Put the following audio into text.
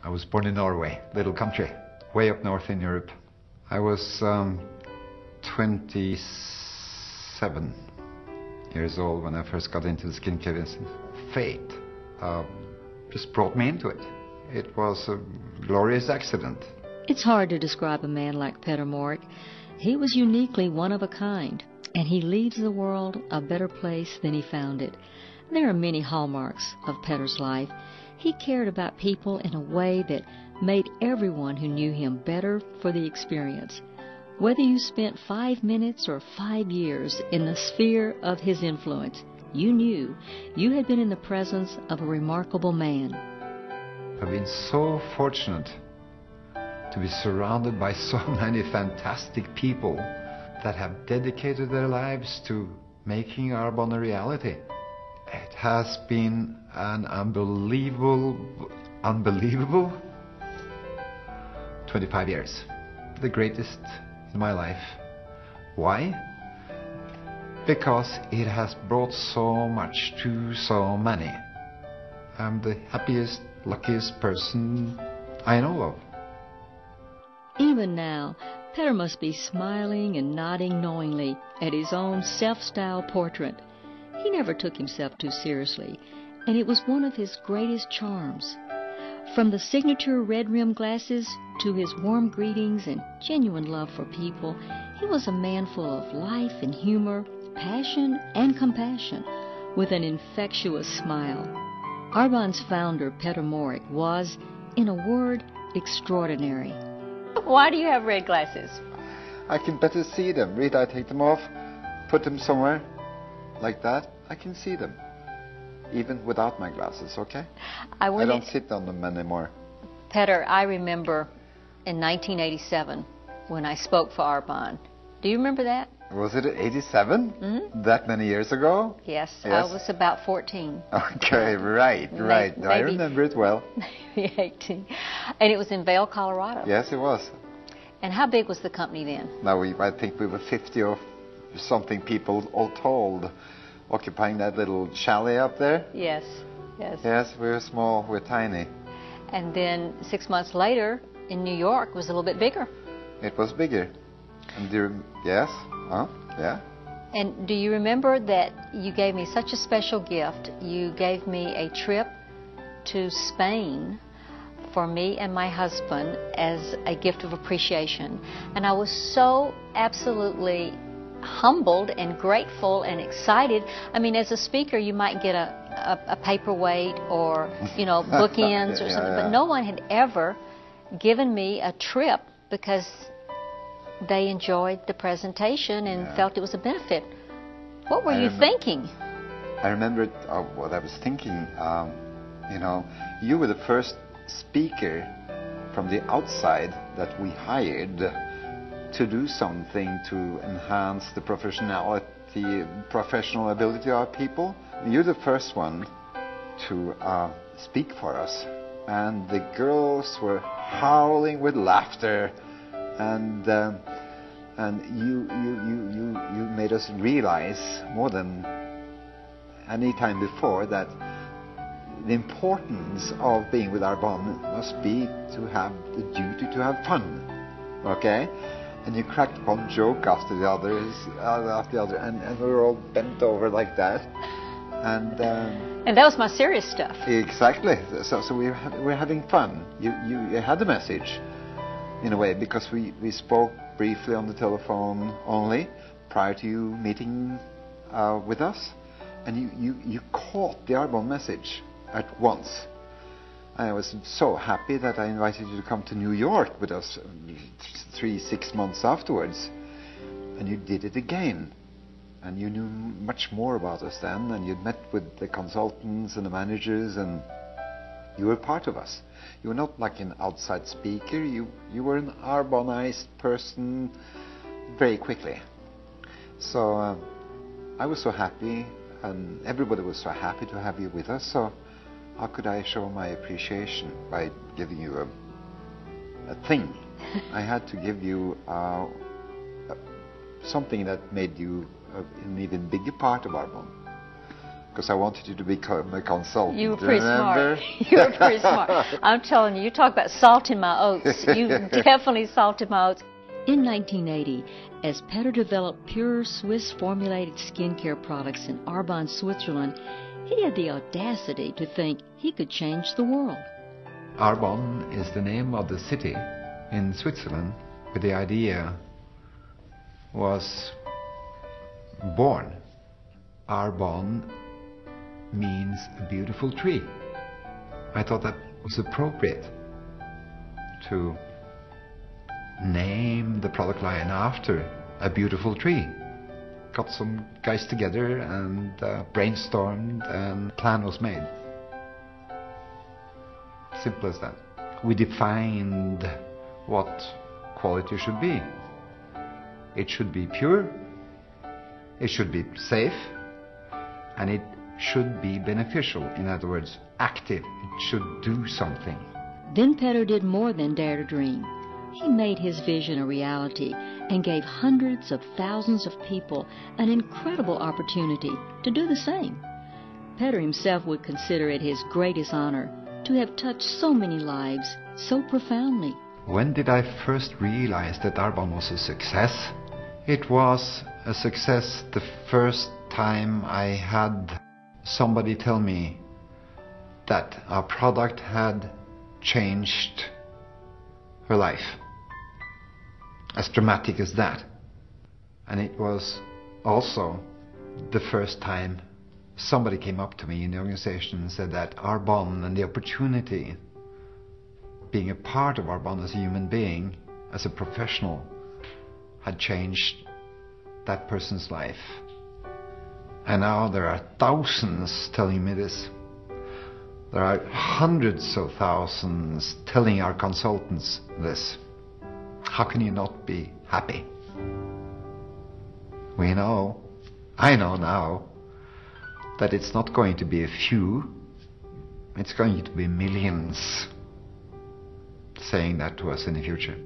I was born in Norway, little country, way up north in Europe. I was 27 years old when I first got into the skincare business. Fate just brought me into it. It was a glorious accident. It's hard to describe a man like Peter Morck. He was uniquely one of a kind, and he leaves the world a better place than he found it. There are many hallmarks of Peter's life. He cared about people in a way that made everyone who knew him better for the experience. Whether you spent 5 minutes or 5 years in the sphere of his influence, you knew you had been in the presence of a remarkable man. I've been so fortunate to be surrounded by so many fantastic people that have dedicated their lives to making ARBONNE a reality. It has been an unbelievable 25 years. The greatest in my life. Why? Because it has brought so much to so many. I'm the happiest, luckiest person I know of. Even now, Peter must be smiling and nodding knowingly at his own self-styled portrait. He never took himself too seriously, and it was one of his greatest charms. From the signature red-rimmed glasses to his warm greetings and genuine love for people, he was a man full of life and humor, passion and compassion, with an infectious smile. ARBONNE's founder, Peter Morck, was, in a word, extraordinary. Why do you have red glasses? I can better see them. Read, I take them off, put them somewhere like that. I can see them, even without my glasses, okay? I don't sit on them anymore. Peter, I remember in 1987 when I spoke for ARBONNE. Do you remember that? Was it 87? Mm-hmm. That many years ago? Yes, I was about 14. Okay, right. Maybe, I remember it well. Maybe 18. And it was in Vail, Colorado. Yes, it was. And how big was the company then? Now, I think we were 50 or something people all told, occupying that little chalet up there. Yes. Yes, we were small, we were tiny. And then 6 months later, in New York, it was a little bit bigger. It was bigger. And yes? Huh? Yeah. And do you remember that you gave me such a special gift? You gave me a trip to Spain for me and my husband as a gift of appreciation. And I was so absolutely humbled and grateful and excited. I mean, as a speaker, you might get a paperweight or, bookends or something, but no one had ever given me a trip because they enjoyed the presentation and felt it was a benefit. What were you thinking? I remember what I was thinking. You were the first speaker from the outside that we hired to do something to enhance the professional ability of our people. You're the first one to speak for us. And the girls were howling with laughter. And you made us realize more than any time before that the importance of being with ARBONNE must be to have the duty to have fun, okay? And you cracked one joke after the other, and we were all bent over like that, and that was my serious stuff. Exactly. So we're having fun. You had the message. In a way, because we spoke briefly on the telephone only prior to you meeting with us, and you caught the ARBONNE message at once. And I was so happy that I invited you to come to New York with us 6 months afterwards, and you did it again. And you knew much more about us then, and you'd met with the consultants and the managers, and you were part of us. You were not like an outside speaker. You were an ARBONNEized person very quickly. So I was so happy, and everybody was so happy to have you with us. So how could I show my appreciation by giving you a thing? I had to give you something that made you an even bigger part of ARBONNE. because I wanted you to become a consultant. You were pretty remember? smart. You were pretty smart. I'm telling you, you talk about salting my oats. You definitely salted my oats. In 1980, as Petter developed pure Swiss formulated skincare products in Arbonne, Switzerland, he had the audacity to think he could change the world. Arbonne is the name of the city in Switzerland where the idea was born. Arbonne means a beautiful tree. I thought that was appropriate to name the product line after a beautiful tree. Got some guys together and brainstormed, and a plan was made. Simple as that. We defined what quality should be. It should be pure, it should be safe, and it should be beneficial. In other words, active. It should do something. Then Petter did more than dare to dream. He made his vision a reality and gave hundreds of thousands of people an incredible opportunity to do the same. Petter himself would consider it his greatest honor to have touched so many lives so profoundly. When did I first realize that Arbonne was a success? It was a success the first time I had somebody tell me that our product had changed her life. As dramatic as that. And it was also the first time somebody came up to me in the organization and said that Arbonne and the opportunity, being a part of Arbonne as a human being, as a professional, had changed that person's life. And now there are thousands telling me this. There are hundreds of thousands telling our consultants this. How can you not be happy? We know, I know now, that it's not going to be a few, it's going to be millions saying that to us in the future.